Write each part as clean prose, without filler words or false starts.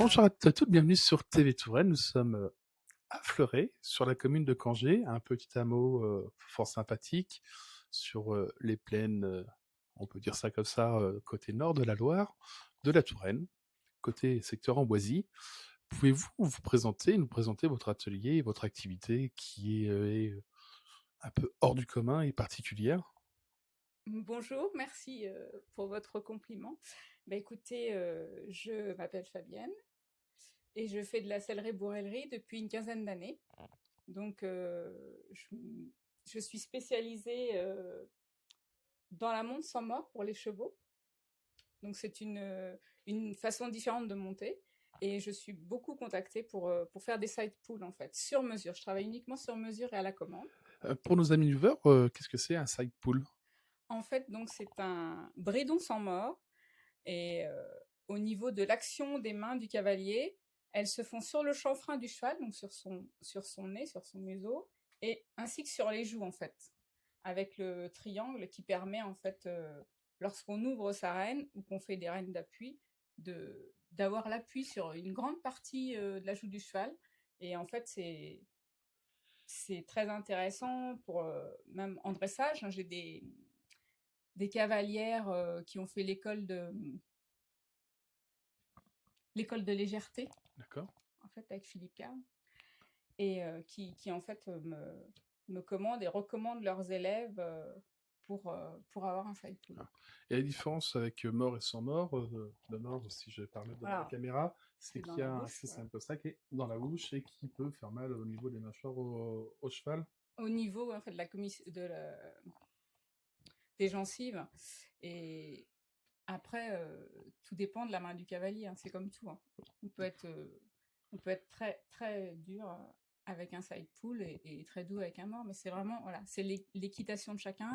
Bonjour à toutes, bienvenue sur TV Touraine. Nous sommes à Fleuret, sur la commune de Cangé, un petit hameau fort sympathique, sur les plaines, on peut dire ça comme ça, côté nord de la Loire, de la Touraine, côté secteur Amboisie. Pouvez-vous vous présenter, nous présenter votre atelier et votre activité qui est un peu hors du commun et particulière? Bonjour, merci pour votre compliment. Bah, écoutez, je m'appelle Fabienne et je fais de la sellerie-bourrellerie depuis une quinzaine d'années. Donc, je suis spécialisée dans la monte sans mort pour les chevaux. Donc, c'est une façon différente de monter. Et je suis beaucoup contactée pour faire des side pulls, en fait, sur mesure. Je travaille uniquement sur mesure et à la commande. Pour nos amis viewers, qu'est-ce que c'est un side pull? En fait, donc, c'est un bridon sans mort. Et au niveau de l'action des mains du cavalier, elles se font sur le chanfrein du cheval, donc sur son nez, sur son museau, et ainsi que sur les joues en fait, avec le triangle qui permet en fait, lorsqu'on ouvre sa rêne ou qu'on fait des rênes d'appui, d'avoir l'appui sur une grande partie de la joue du cheval. Et en fait, c'est très intéressant pour même en dressage, hein. J'ai des cavalières qui ont fait l'école de légèreté, D'accord. en fait, avec Philippe Carr, et qui en fait, me commandent et recommandent leurs élèves pour avoir un side pool. Ah. Et la différence avec mort et sans mort, le mort, si je vais parler devant la Voilà, caméra, c'est c'est dans qu'il y la a un bouche, accès voilà. simple ça qui est dans la bouche et qui peut faire mal au niveau des mâchoires au cheval. Au niveau en fait, des gencives. Et après, tout dépend de la main du cavalier, hein, c'est comme tout, hein. On peut être, euh, on peut être très, très dur avec un side pull et très doux avec un mort, mais c'est vraiment, voilà, c'est l'équitation de chacun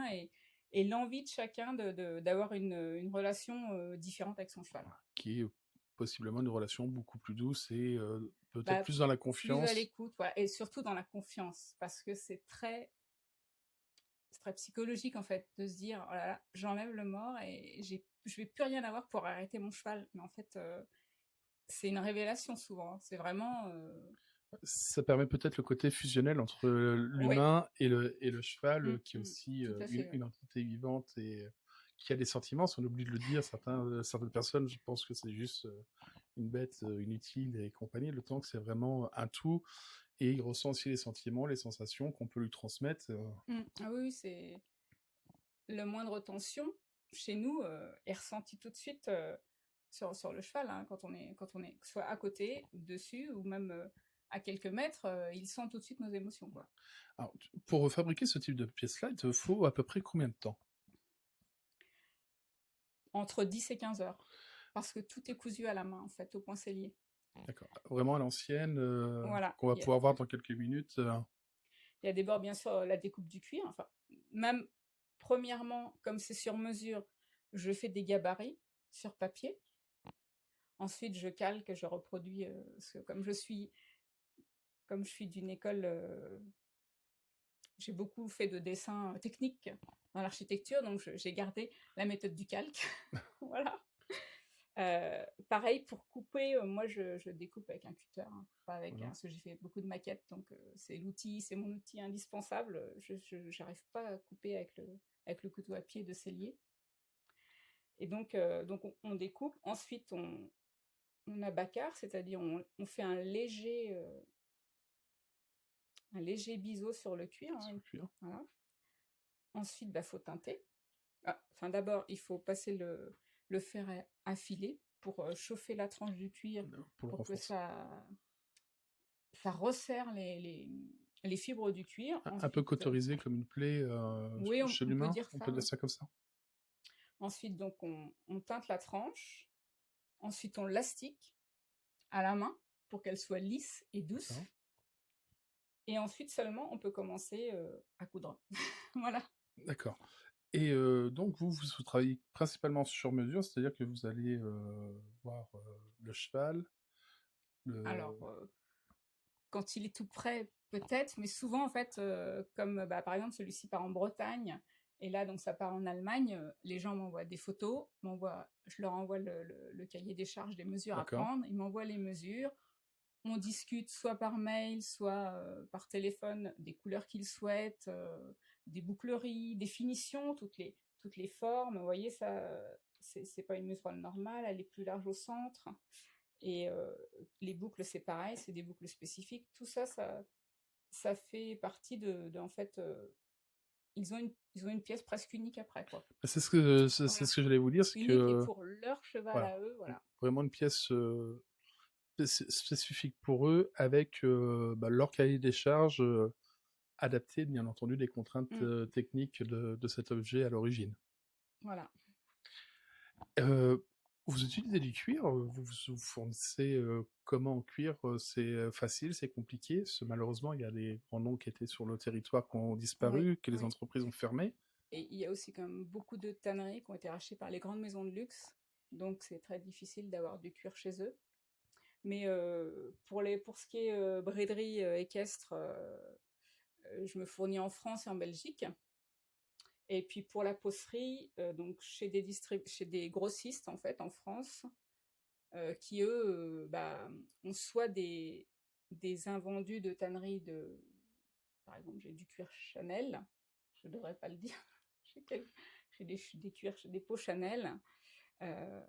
et l'envie de chacun d'avoir une relation différente avec son cheval. Qui est possiblement une relation beaucoup plus douce et peut-être Bah, plus dans la plus à confiance. l'écoute, voilà, et surtout dans la confiance, parce que c'est très psychologique en fait de se dire oh là là, j'enlève le mort et je vais plus rien avoir pour arrêter mon cheval. Mais en fait, c'est une révélation souvent, hein. C'est vraiment Ça permet peut-être le côté fusionnel entre oui, l'humain et le cheval, qui est aussi tout à fait, ouais. une entité vivante et qui a des sentiments. Si on oublie de le dire, certaines personnes, je pense que c'est juste une bête inutile et compagnie, le temps que c'est vraiment un tout, et il ressent aussi les sentiments, les sensations qu'on peut lui transmettre. Ah oui, oui, c'est le moindre tension chez nous est ressenti tout de suite sur le cheval, hein, quand on est soit à côté, dessus ou même à quelques mètres, il sent tout de suite nos émotions, quoi. Alors, pour fabriquer ce type de pièce-là, il te faut à peu près combien de temps? Entre 10 et 15 heures, parce que tout est cousu à la main en fait, au poincellier. D'accord. Vraiment à l'ancienne, Voilà, qu'on va pouvoir voir dans quelques minutes. il y a d'abord bien sûr la découpe du cuir. Enfin, même premièrement, comme c'est sur mesure, je fais des gabarits sur papier. Ensuite, je calque, je reproduis. Parce que comme je suis d'une école, j'ai beaucoup fait de dessins techniques dans l'architecture, donc j'ai gardé la méthode du calque. Voilà. Pareil pour couper, moi je découpe avec un cutter, hein, pas avec un, Voilà. parce que j'ai fait beaucoup de maquettes, donc c'est mon outil indispensable. J'arrive pas à couper avec le couteau à pied de sellier. Et donc on découpe. Ensuite on abacar, c'est-à-dire on fait un léger biseau sur le cuir, Sur hein, le cuir. voilà. Ensuite, bah, faut teinter. Ah, enfin, d'abord, il faut passer le fer à filer pour chauffer la tranche du cuir Pour le pour que renforcer. ça resserre les fibres du cuir. Un peu Ensuite, cauterisé comme une plaie oui, chez on peut l'humain, dire on ça, peut dire ouais. ça comme ça. Ensuite, donc, on teinte la tranche. Ensuite, on l'astique à la main pour qu'elle soit lisse et douce. D'accord. Et ensuite seulement, on peut commencer à coudre. Voilà. D'accord. Et donc vous travaillez principalement sur mesure, c'est-à-dire que vous allez voir le cheval, Alors, le... quand il est tout prêt, peut-être, mais souvent, en fait, comme bah, par exemple celui-ci part en Bretagne, Et là, donc, ça part en Allemagne. Les gens m'envoient des photos, je leur envoie le cahier des charges des mesures à D'accord. prendre. Ils m'envoient les mesures. On discute soit par mail, soit par téléphone des couleurs qu'ils souhaitent, des boucleries, des finitions, toutes les formes. Vous voyez, ça, c'est pas une mesure normale, elle est plus large au centre. Et les boucles, c'est pareil, c'est des boucles spécifiques. Tout ça, ça fait partie en fait, ils ont une pièce presque unique après, quoi. C'est c'est Voilà. ce que j'allais vous dire, c'est Unique et que pour leur cheval voilà, à eux, voilà. vraiment une pièce spécifique pour eux, avec leur cahier des charges adapté, bien entendu, des contraintes Mm. techniques de cet objet à l'origine. Voilà. Vous utilisez du cuir, vous fournissez comment en cuir? C'est facile, c'est compliqué? Parce que malheureusement, il y a des grands noms qui étaient sur le territoire qui ont Oui, disparu, que les oui. entreprises ont fermé. Et il y a aussi quand même beaucoup de tanneries qui ont été rachetées par les grandes maisons de luxe, donc c'est très difficile d'avoir du cuir chez eux. Mais pour ce qui est braiderie équestre, je me fournis en France et en Belgique. Et puis pour la pocerie, donc chez des grossistes en fait en France, qui eux ont soit des invendus de tannerie par exemple j'ai du cuir Chanel, je ne devrais pas le dire, j'ai des cuirs, des peaux Chanel, euh,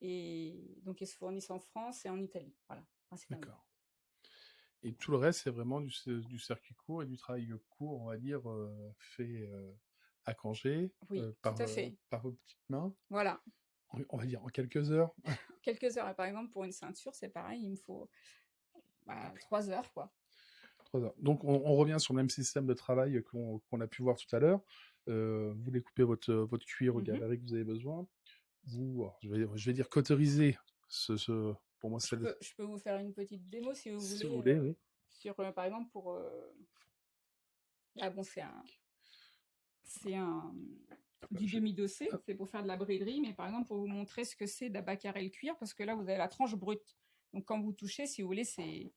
et donc ils se fournissent en France et en Italie, voilà, principalement. D'accord. Et tout le reste, c'est vraiment du circuit court et du travail court, on va dire, fait à Canger, Oui, tout à fait. par vos petites mains, Voilà, on va dire en quelques heures. quelques heures. Et par exemple, pour une ceinture, c'est pareil, il me faut 3 heures, quoi. 3 heures. Donc on revient sur le même système de travail qu'on a pu voir tout à l'heure. Vous découpez votre cuir au Mhm. gabarit que vous avez besoin. Vous, alors, je vais dire cauteriser. Pour moi, Je peux vous faire une petite démo si vous si vous voulez, voulez, oui. par exemple, là, bon, c'est un du demi-dossé, c'est pour faire de la briderie, mais par exemple, pour vous montrer ce que c'est d'abacarer le cuir, parce que là, vous avez la tranche brute. Donc, quand vous touchez, si vous voulez, c'est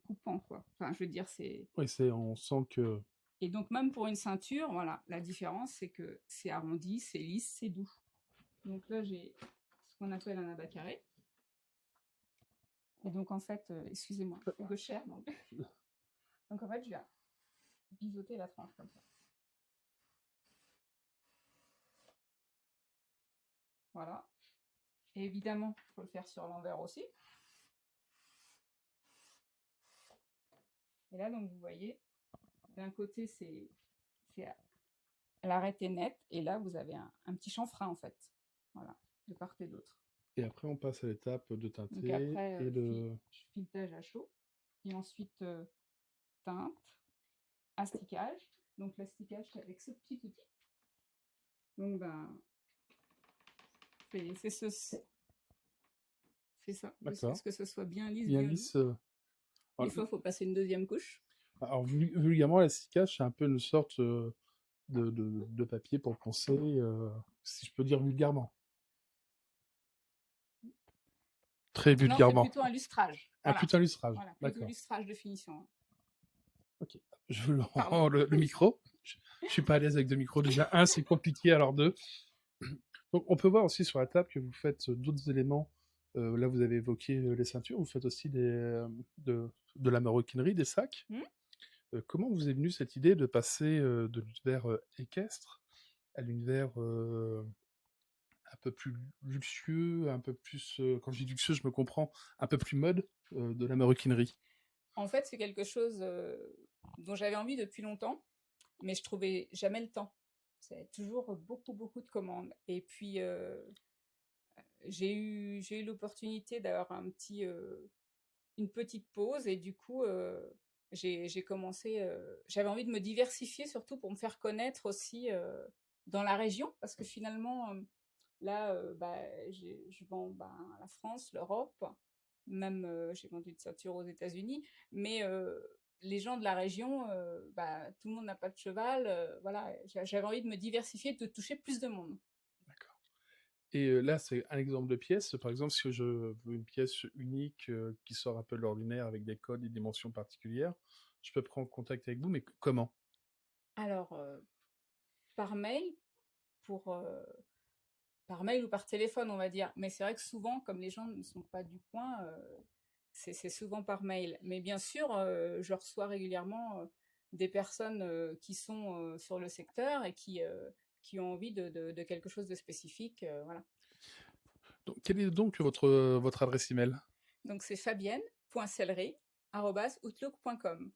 coupant, quoi. Enfin, je veux dire, c'est... Oui, on sent que... Et donc, même pour une ceinture, voilà, la différence, c'est que c'est arrondi, c'est lisse, c'est doux. Donc là, j'ai ce qu'on appelle un abacaré. Et donc, en fait, excusez-moi, je suis gauchère, donc en fait, je vais biseauter la tranche comme ça. Voilà. Et évidemment, il faut le faire sur l'envers aussi. Et là, donc, vous voyez, d'un côté, c'est l'arrêté net, et là, vous avez un petit chanfrein, en fait. Voilà, de part et d'autre. Et après, on passe à l'étape de Donc teinter après, et de... filetage à chaud. Et ensuite, teinte, asticage. Donc l'asticage, c'est avec ce petit outil. Donc, c'est ça, jusqu'à D'accord. ce que ce soit bien lisse, Bien bien doux. lisse. Des fois, il faut passer une deuxième couche. Alors, vulgairement, la c'est un peu une sorte de papier pour poncer, si je peux dire vulgairement. Très Non, c'est vulgairement. plutôt un lustrage. Un Voilà. putain lustrage. Voilà, plutôt D'accord. lustrage de finition. Ok. Je veux Pardon. le micro. Je suis pas à l'aise avec deux micros. Déjà, un, c'est compliqué, alors deux. Donc, on peut voir aussi sur la table que vous faites d'autres éléments. Là, vous avez évoqué les ceintures. Vous faites aussi de la maroquinerie, des sacs. Hmm. Comment vous est venue cette idée de passer de l'univers équestre à l'univers un peu plus luxueux, un peu plus, quand je dis luxueux, je me comprends, un peu plus mode de la maroquinerie? En fait, c'est quelque chose dont j'avais envie depuis longtemps, mais je trouvais jamais le temps. C'est toujours beaucoup, beaucoup de commandes. Et puis, j'ai eu l'opportunité d'avoir une petite pause, et du coup, j'ai commencé. J'avais envie de me diversifier, surtout pour me faire connaître aussi dans la région, parce que finalement, là, je vends la France, l'Europe, même j'ai vendu de ceinture aux États-Unis, mais les gens de la région, tout le monde n'a pas de cheval, voilà, j'avais envie de me diversifier, de toucher plus de monde. D'accord. Et là, c'est un exemple de pièce. Par exemple, si je veux une pièce unique qui sort un peu de l'ordinaire avec des codes, des dimensions particulières, je peux prendre contact avec vous, mais comment? Alors, par mail pour par mail ou par téléphone, on va dire. Mais c'est vrai que souvent, comme les gens ne sont pas du coin, c'est souvent par mail. Mais bien sûr, je reçois régulièrement des personnes qui sont sur le secteur et qui ont envie de quelque chose de spécifique. Voilà. Donc, quelle est donc votre adresse email? Donc c'est fabienne.sellerie@outlook.com.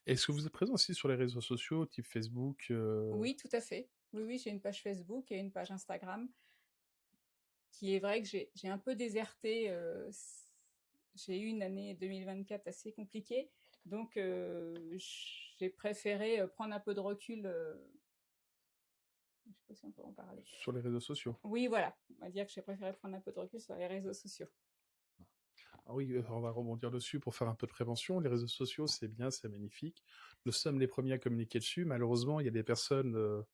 Est-ce que vous êtes présent aussi sur les réseaux sociaux, type Facebook Oui, tout à fait. Oui, oui, j'ai une page Facebook et une page Instagram qui est vrai que j'ai un peu déserté. J'ai eu une année 2024 assez compliquée, donc j'ai préféré prendre un peu de recul. Je sais pas si on peut en parler. sur les réseaux sociaux? Oui, voilà, on va dire que j'ai préféré prendre un peu de recul sur les réseaux sociaux. Ah oui, on va rebondir dessus pour faire un peu de prévention. Les réseaux sociaux, c'est bien, c'est magnifique. Nous sommes les premiers à communiquer dessus. Malheureusement, il y a des personnes,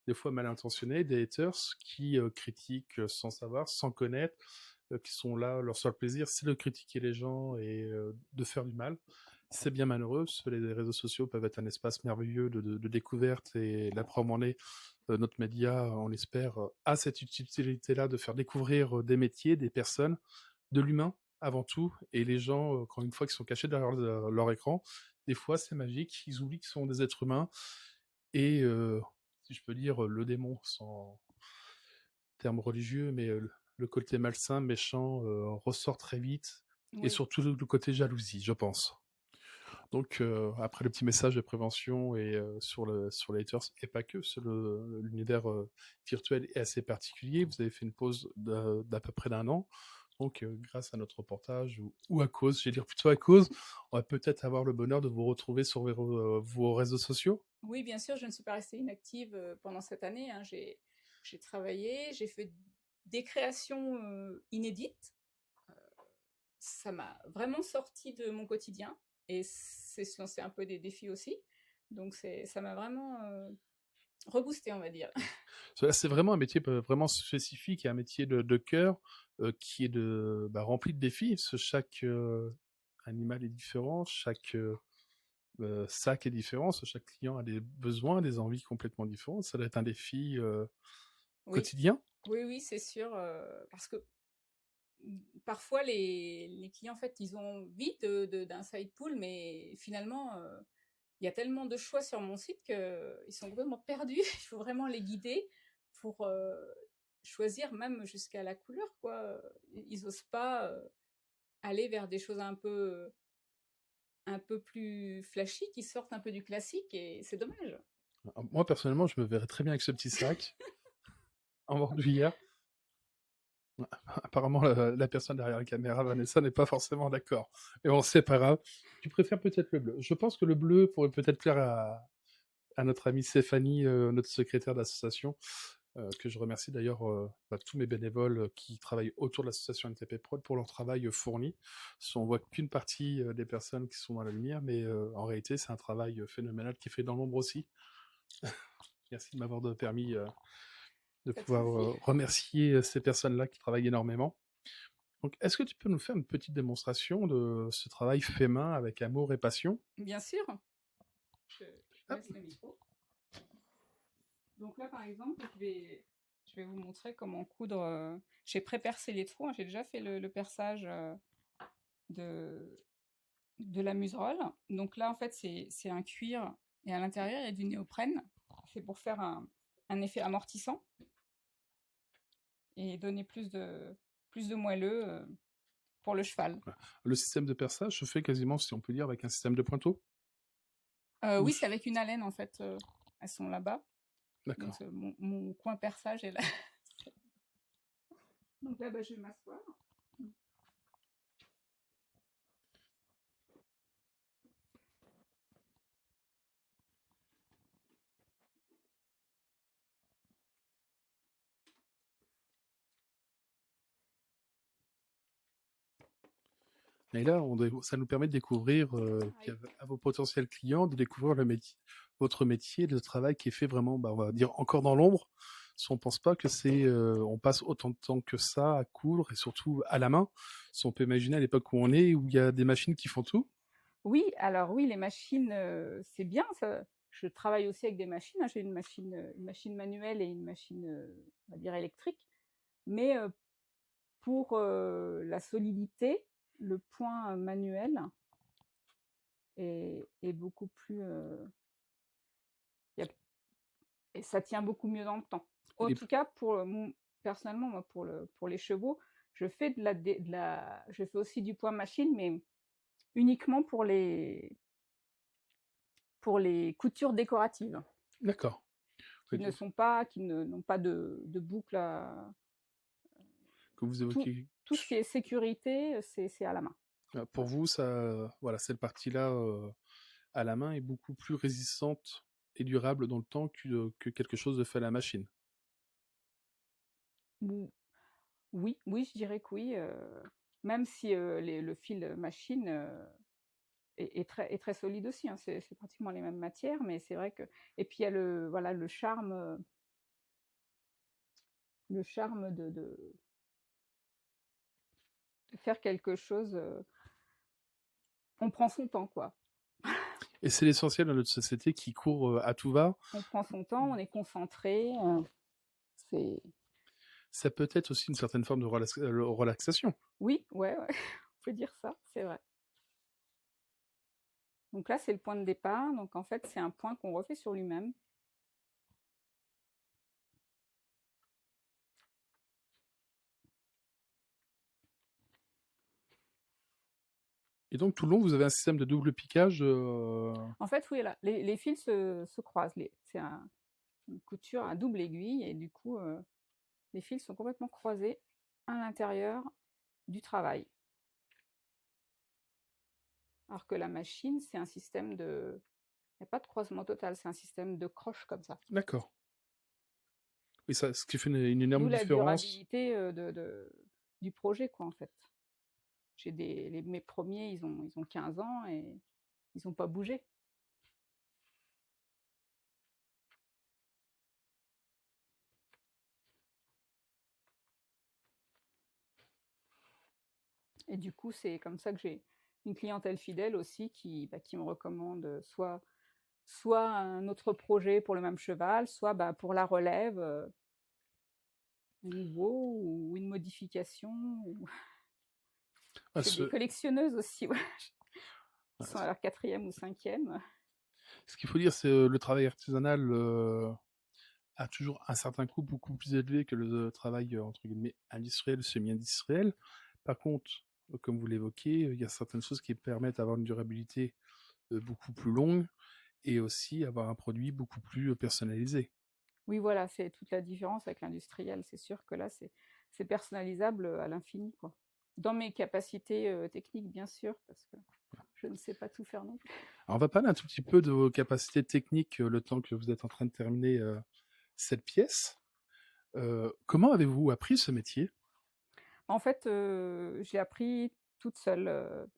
des fois mal intentionnées, des haters, qui critiquent sans savoir, sans connaître, qui sont là, leur seul plaisir, c'est de critiquer les gens et de faire du mal. C'est bien malheureux, parce que les réseaux sociaux peuvent être un espace merveilleux de découverte, et la preuve en est, notre média, on l'espère, a cette utilité-là de faire découvrir des métiers, des personnes, de l'humain avant tout, et les gens, encore une fois, qui sont cachés derrière leur écran, des fois c'est magique, ils oublient qu'ils sont des êtres humains, et si je peux dire, le démon, sans terme religieux, mais le côté malsain, méchant, ressort très vite, et Oui, surtout le côté jalousie, je pense. Donc après le petit message de prévention et sur les haters, et pas que, l'univers virtuel est assez particulier. Vous avez fait une pause d'à peu près d'un an. Donc grâce à notre reportage, ou à cause, je vais dire plutôt à cause, on va peut-être avoir le bonheur de vous retrouver sur vos réseaux sociaux. oui, bien sûr, je ne suis pas restée inactive pendant cette année, hein. J'ai travaillé, j'ai fait des créations inédites. Ça m'a vraiment sorti de mon quotidien et c'est se lancer un peu des défis aussi. Donc ça m'a vraiment reboosté, on va dire. C'est vraiment un métier vraiment spécifique, et un métier de cœur qui est rempli de défis, parce que chaque animal est différent, chaque sac est différent, parce que chaque client a des besoins, des envies complètement différentes. Ça doit être un défi Oui, quotidien. oui, oui, c'est sûr, parce que parfois les clients, en fait, ils ont envie d'un side pool, mais finalement, il y a tellement de choix sur mon site qu'ils sont complètement perdus. Il faut vraiment les guider pour choisir même jusqu'à la couleur, quoi. Ils osent pas aller vers des choses un peu plus flashy, qui sortent un peu du classique, et c'est dommage. Moi, personnellement, je me verrais très bien avec ce petit sac en bandoulière. Apparemment, la personne derrière la caméra, Vanessa, n'est pas forcément d'accord. Et bon, c'est pas grave. Tu préfères peut-être le bleu. Je pense que le bleu pourrait peut-être plaire à notre amie Stéphanie, notre secrétaire d'association, que je remercie d'ailleurs, tous mes bénévoles qui travaillent autour de l'association NTP Prod pour leur travail fourni. On voit qu'une partie des personnes qui sont dans la lumière, mais en réalité, c'est un travail phénoménal qui est fait dans l'ombre aussi. Merci de m'avoir permis de Pas de pouvoir souci. remercier ces personnes-là qui travaillent énormément. Donc, est-ce que tu peux nous faire une petite démonstration de ce travail fait main avec amour et passion? Bien sûr, je Hop. baisse le micro. Donc là, par exemple, je vais vous montrer comment coudre. J'ai pré-percé les trous, hein. J'ai déjà fait le perçage de, de la muserolle. Donc là, en fait, c'est un cuir et à l'intérieur, il y a du néoprène. C'est pour faire un effet amortissant et donner plus de moelleux pour le cheval. Le système de perçage se fait quasiment, si on peut dire, avec un système de pointeau? Ou Oui, c'est avec une haleine, en fait. Elles sont là-bas. Donc D'accord. mon coin perçage est là. Donc là, bah, je vais m'asseoir. Et là, ça nous permet de découvrir, puis à vos potentiels clients, de découvrir votre métier, le travail qui est fait vraiment, on va dire, encore dans l'ombre. Si on pense pas que on passe autant de temps que ça à coudre, et surtout à la main. Si on peut imaginer à l'époque où on est, où il y a des machines qui font tout. Oui, alors oui, les machines, c'est bien. Ça. je travaille aussi avec des machines, hein. J'ai une machine manuelle et une machine, on va dire électrique. Mais pour la solidité, le point manuel est beaucoup plus... et ça tient beaucoup mieux dans le temps. En Il est tout cas, personnellement, moi, pour les chevaux, je fais, je fais aussi du point machine, mais uniquement pour les coutures décoratives, D'accord. qui Oui, ne sont pas, qui n'ont pas de boucle que vous tout, évoquez. tout ce qui est sécurité, c'est à la main. Pour vous, ça, voilà, cette partie-là à la main est beaucoup plus résistante et durable dans le temps que quelque chose de fait à la machine. Ou- Oui, oui, je dirais que oui. Même si le fil machine est très solide aussi, hein. C'est pratiquement les mêmes matières, mais c'est vrai que... Et puis il y a voilà, le charme de faire quelque chose. On prend son temps, quoi. Et c'est l'essentiel dans notre société qui court à tout va. On prend son temps, on est concentré. C'est... Ça peut être aussi une certaine forme de relaxation. Oui, ouais, ouais, on peut dire ça, c'est vrai. Donc là, c'est le point de départ. Donc en fait, c'est un point qu'on refait sur lui-même. Et donc tout le long, vous avez un système de double piquage. En fait, oui, là, les fils se croisent. C'est une couture à double aiguille et du coup, les fils sont complètement croisés à l'intérieur du travail. Alors que la machine, c'est un système de... Il n'y a pas de croisement total, c'est un système de croche comme ça. D'accord. Oui, ça, ce qui fait une D'où énorme la différence. durabilité du projet, quoi, en fait. Mes premiers, ils ont 15 ans et ils n'ont pas bougé. Et du coup, c'est comme ça que j'ai une clientèle fidèle aussi qui me recommande soit un autre projet pour le même cheval, soit pour la relève, nouveau ou une modification. Ah, J'ai des collectionneuses aussi, ouais, qui sont à ce leur 4e ou 5e. ce qu'il faut dire, c'est le travail artisanal a toujours un certain coût beaucoup plus élevé que le travail entre guillemets industriel, semi-industriel. Par contre, comme vous l'évoquez, il y a certaines choses qui permettent d'avoir une durabilité beaucoup plus longue et aussi avoir un produit beaucoup plus personnalisé. Oui, voilà, c'est toute la différence avec l'industriel. C'est sûr que là, c'est personnalisable à l'infini, quoi. Dans mes capacités techniques, bien sûr, parce que je ne sais pas tout faire non plus. Alors, on va parler un tout petit peu de vos capacités techniques le temps que vous êtes en train de terminer cette pièce. Comment avez-vous appris ce métier? En fait, j'ai appris toute seule.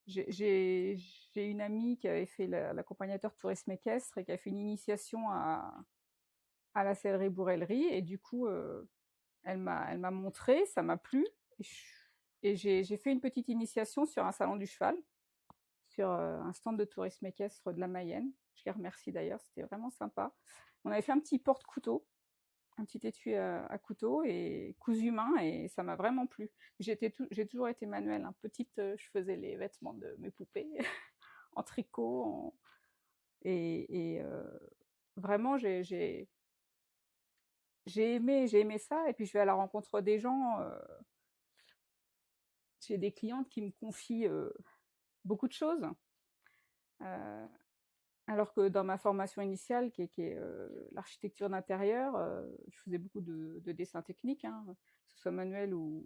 J'ai j'ai une amie qui avait fait l'accompagnateur tourisme équestre et qui a fait une initiation à la sellerie-bourrellerie. Et du coup, elle m'a montré, ça m'a plu. Et j'ai fait une petite initiation sur un salon du cheval, sur un stand de tourisme équestre de la Mayenne. Je les remercie d'ailleurs, c'était vraiment sympa. On avait fait un petit porte-couteau, un petit étui à couteau et cousu main, et ça m'a vraiment plu. J'ai toujours été manuelle, hein. Petite, je faisais les vêtements de mes poupées en tricot. Et vraiment, j'ai aimé ça. Et puis, je vais à la rencontre des gens. J'ai des clientes qui me confient beaucoup de choses. Euh, Alors que dans ma formation initiale, qui est l'architecture d'intérieur, je faisais beaucoup de dessins techniques, hein, que ce soit manuel ou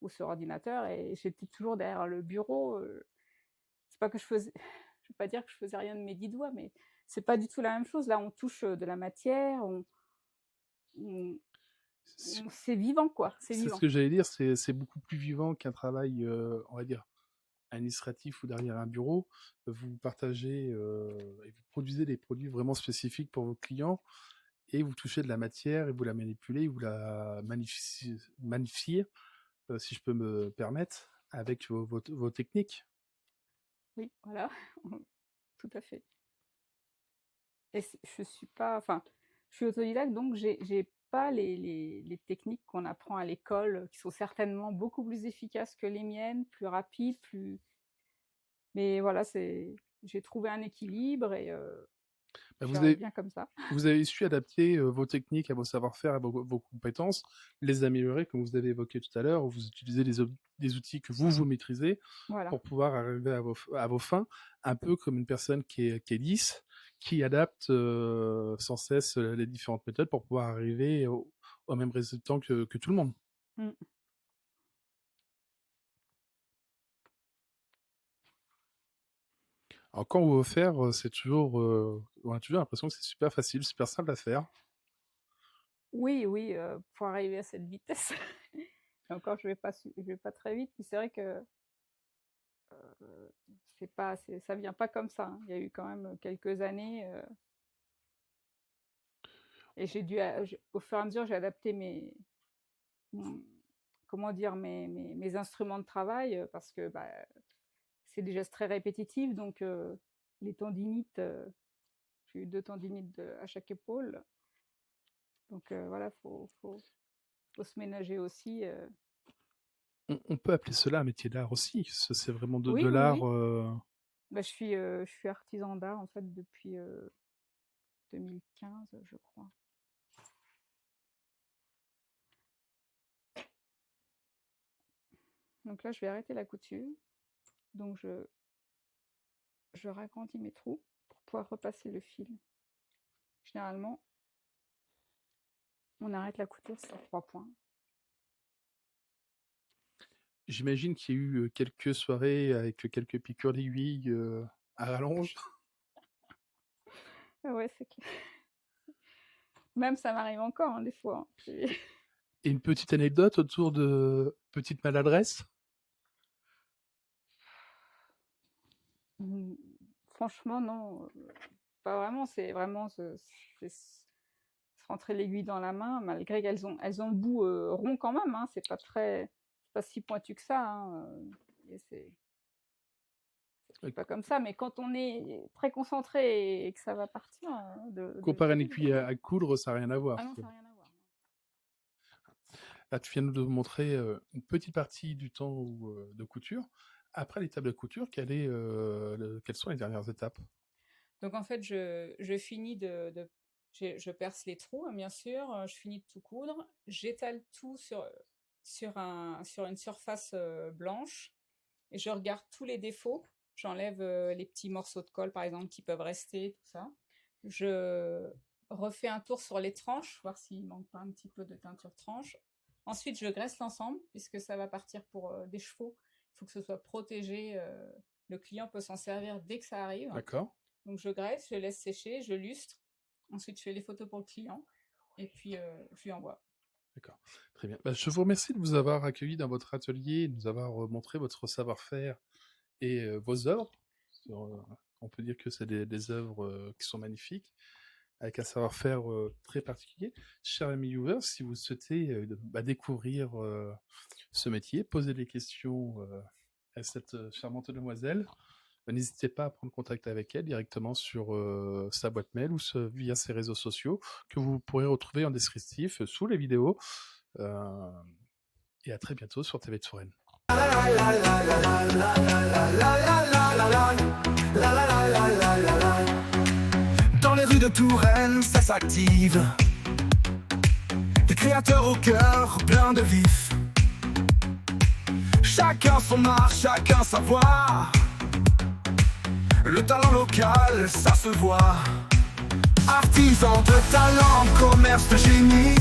sur ordinateur, et j'étais toujours derrière le bureau. C'est pas que je faisais, je veux pas dire que je faisais rien de mes 10 doigts, mais c'est pas du tout la même chose. Là, on touche de la matière, on- c'est vivant, quoi. C'est C'est ce vivant. que j'allais dire, c'est beaucoup plus vivant qu'un travail, on va dire, administratif ou derrière un bureau. Vous partagez et vous produisez des produits vraiment spécifiques pour vos clients et vous touchez de la matière et vous la manipulez, vous la magnifiez, si je peux me permettre, avec vos techniques. Oui, voilà, tout à fait. Et je suis pas, enfin, je suis autodidacte, donc j'ai pas les techniques qu'on apprend à l'école, qui sont certainement beaucoup plus efficaces que les miennes, plus rapides, plus. Mais voilà, j'ai trouvé un équilibre et Bah, je suis bien comme ça. vous avez su adapter vos techniques à vos savoir-faire, à vos compétences, les améliorer, comme vous avez évoqué tout à l'heure, où vous utilisez des outils que vous maîtrisez Voilà. pour pouvoir arriver à vos fins, un peu comme une personne qui est lisse, qui adapte sans cesse les différentes méthodes pour pouvoir arriver au même résultat que tout le monde. Mmh. Alors quand on veut faire, c'est toujours, on a toujours l'impression que c'est super facile, super simple à faire. Oui, oui, pour arriver à cette vitesse. Et encore, je vais pas très vite. Puis c'est vrai que ça vient pas comme ça, hein. Il y a eu quand même quelques années, et au fur et à mesure, j'ai adapté mon- comment dire, mes instruments de travail, parce que bah, c'est des gestes très répétitifs, donc les tendinites, j'ai eu 2 tendinites à chaque épaule, donc voilà, faut se ménager aussi. On peut appeler cela un métier d'art aussi. C'est vraiment de Oui, oui, l'art. oui. Bah, je suis artisan d'art en fait depuis 2015, je crois. Donc là, je vais arrêter la couture. Donc je ragrandis mes trous pour pouvoir repasser le fil. Généralement, on arrête la couture sur 3 points. J'imagine qu'il y a eu quelques soirées avec quelques piqûres d'aiguilles à rallonge. Ah ouais, c'est clair. Même ça m'arrive encore, hein, des fois, hein. Et une petite anecdote autour de petites maladresses. Franchement, non, pas vraiment. C'est vraiment se rentrer l'aiguille dans la main, malgré qu'elles ont le bout rond quand même, hein. C'est pas si pointu que ça, hein. Et c'est pas comme ça, mais quand on est très concentré et que ça va partir, Comparé à une aiguille à coudre, ça n'a rien à voir. Ah non, ça n'a rien à voir. Là, tu viens de nous montrer une petite partie du temps de couture. Après l'étape de couture, quelles sont les dernières étapes? Donc en fait, je finis je perce les trous, hein, bien sûr, je finis de tout coudre, j'étale tout sur une surface blanche, et je regarde tous les défauts, j'enlève les petits morceaux de colle par exemple qui peuvent rester, tout ça. Je refais un tour sur les tranches, voir s'il manque pas un petit peu de teinture tranche. Ensuite, je graisse l'ensemble, puisque ça va partir pour des chevaux. Il faut que ce soit protégé. Le client peut s'en servir dès que ça arrive. D'accord. Donc, je graisse, je laisse sécher, je lustre. Ensuite, je fais les photos pour le client. Et puis, je lui envoie. D'accord. Très bien. Bah, je vous remercie de vous avoir accueilli dans votre atelier, de nous avoir montré votre savoir-faire et vos œuvres. On peut dire que c'est des œuvres qui sont magnifiques, avec un savoir-faire très particulier. Cher ami viewer, si vous souhaitez découvrir ce métier, poser des questions à cette charmante demoiselle, n'hésitez pas à prendre contact avec elle directement sur sa boîte mail ou via ses réseaux sociaux que vous pourrez retrouver en descriptif sous les vidéos. Et à très bientôt sur TV Touraine. Dans les rues de Touraine, ça s'active. Des créateurs au cœur plein de vif. Chacun son art, chacun sa voix. Le talent local, ça se voit. Artisans de talent, commerce de génie.